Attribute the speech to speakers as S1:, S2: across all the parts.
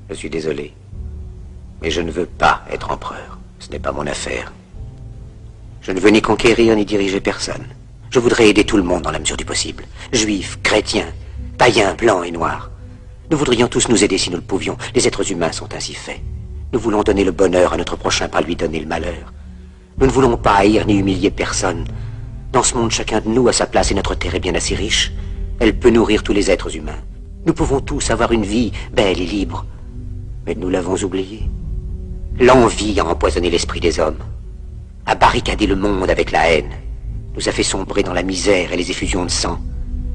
S1: Je suis désolé. Mais je ne veux pas être empereur. Ce n'est pas mon affaire. Je ne veux ni conquérir ni diriger personne. Je voudrais aider tout le monde dans la mesure du possible. Juifs, chrétiens, païens, blancs et noirs. Nous voudrions tous nous aider si nous le pouvions. Les êtres humains sont ainsi faits. Nous voulons donner le bonheur à notre prochain, pas lui donner le malheur. Nous ne voulons pas haïr ni humilier personne. Dans ce monde, chacun de nous a sa place et notre terre est bien assez riche. Elle peut nourrir tous les êtres humains. Nous pouvons tous avoir une vie belle et libre. Mais nous l'avons oublié. L'envie a empoisonné l'esprit des hommes, a barricadé le monde avec la haine, nous a fait sombrer dans la misère et les effusions de sang.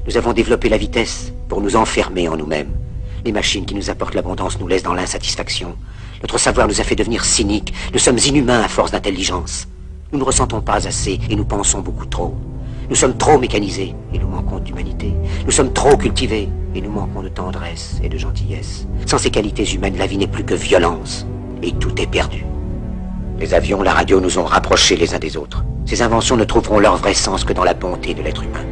S1: Nous avons développé la vitesse pour nous enfermer en nous-mêmes. Les machines qui nous apportent l'abondance nous laissent dans l'insatisfaction. Notre savoir nous a fait devenir cyniques. Nous sommes inhumains à force d'intelligence. Nous ne ressentons pas assez et nous pensons beaucoup trop. Nous sommes trop mécanisés et nous manquons d'humanité. Nous sommes trop cultivés et nous manquons de tendresse et de gentillesse. Sans ces qualités humaines, la vie n'est plus que violence. Et tout est perdu. Les avions, la radio nous ont rapprochés les uns des autres. Ces inventions ne trouveront leur vrai sens que dans la bonté de l'être humain,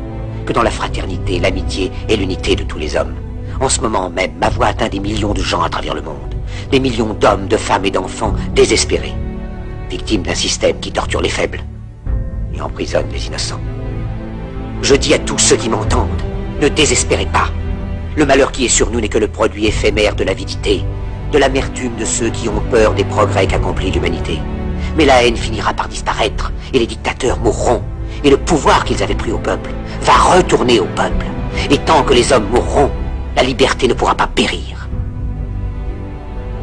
S1: que dans la fraternité, l'amitié et l'unité de tous les hommes. En ce moment même, ma voix atteint des millions de gens à travers le monde. Des millions d'hommes, de femmes et d'enfants désespérés, victimes d'un système qui torture les faibles et emprisonne les innocents. Je dis à tous ceux qui m'entendent, ne désespérez pas. Le malheur qui est sur nous n'est que le produit éphémère de l'avidité, de l'amertume de ceux qui ont peur des progrès qu'accomplit l'humanité. Mais la haine finira par disparaître, et les dictateurs mourront, et le pouvoir qu'ils avaient pris au peuple va retourner au peuple. Et tant que les hommes mourront, la liberté ne pourra pas périr.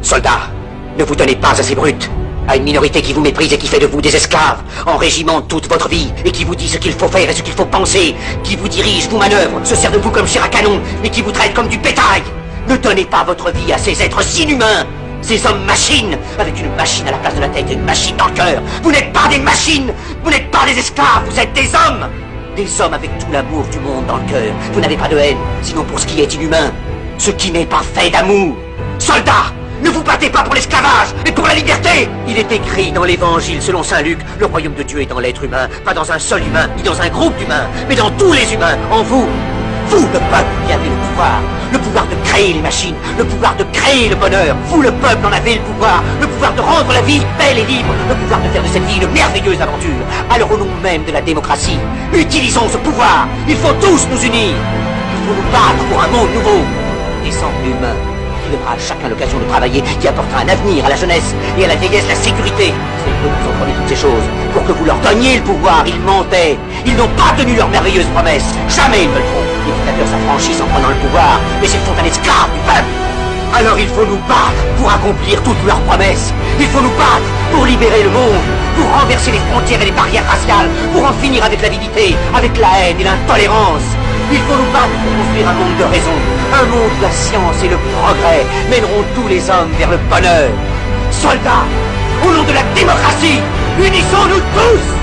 S1: Soldats, ne vous donnez pas à ces brutes, à une minorité qui vous méprise et qui fait de vous des esclaves, en régiment toute votre vie, et qui vous dit ce qu'il faut faire et ce qu'il faut penser, qui vous dirige, vous manœuvre, se sert de vous comme chair à canon, et qui vous traite comme du bétail. Ne donnez pas votre vie à ces êtres inhumains, ces hommes-machines, avec une machine à la place de la tête et une machine dans le cœur. Vous n'êtes pas des machines, vous n'êtes pas des esclaves, vous êtes des hommes. Des hommes avec tout l'amour du monde dans le cœur. Vous n'avez pas de haine, sinon pour ce qui est inhumain, ce qui n'est pas fait d'amour. Soldats, ne vous battez pas pour l'esclavage, mais pour la liberté. Il est écrit dans l'évangile selon saint Luc, le royaume de Dieu est dans l'être humain, pas dans un seul humain, ni dans un groupe d'humains, mais dans tous les humains, en vous. Vous, le peuple, qui avez le pouvoir de créer les machines, le pouvoir de créer le bonheur. Vous, le peuple, en avez le pouvoir de rendre la vie belle et libre, le pouvoir de faire de cette vie une merveilleuse aventure. Alors au nom même de la démocratie, utilisons ce pouvoir. Il faut tous nous unir. Il faut nous battre pour un monde nouveau, décent et humain, qui donnera à chacun l'occasion de travailler, qui apportera un avenir à la jeunesse et à la vieillesse la sécurité. C'est eux qui ont promis toutes ces choses. Pour que vous leur donniez le pouvoir, ils mentaient. Ils n'ont pas tenu leurs merveilleuses promesses. Jamais ils ne le feront. Les dictateurs s'affranchissent en prenant le pouvoir, mais ils font un esclave du peuple. Alors il faut nous battre pour accomplir toutes leurs promesses. Il faut nous battre pour libérer le monde, pour renverser les frontières et les barrières raciales, pour en finir avec l'avidité, avec la haine et l'intolérance. Il faut nous battre pour construire un monde de raison, un monde où la science et le progrès mèneront tous les hommes vers le bonheur. Soldats, au nom de la démocratie, unissons-nous tous!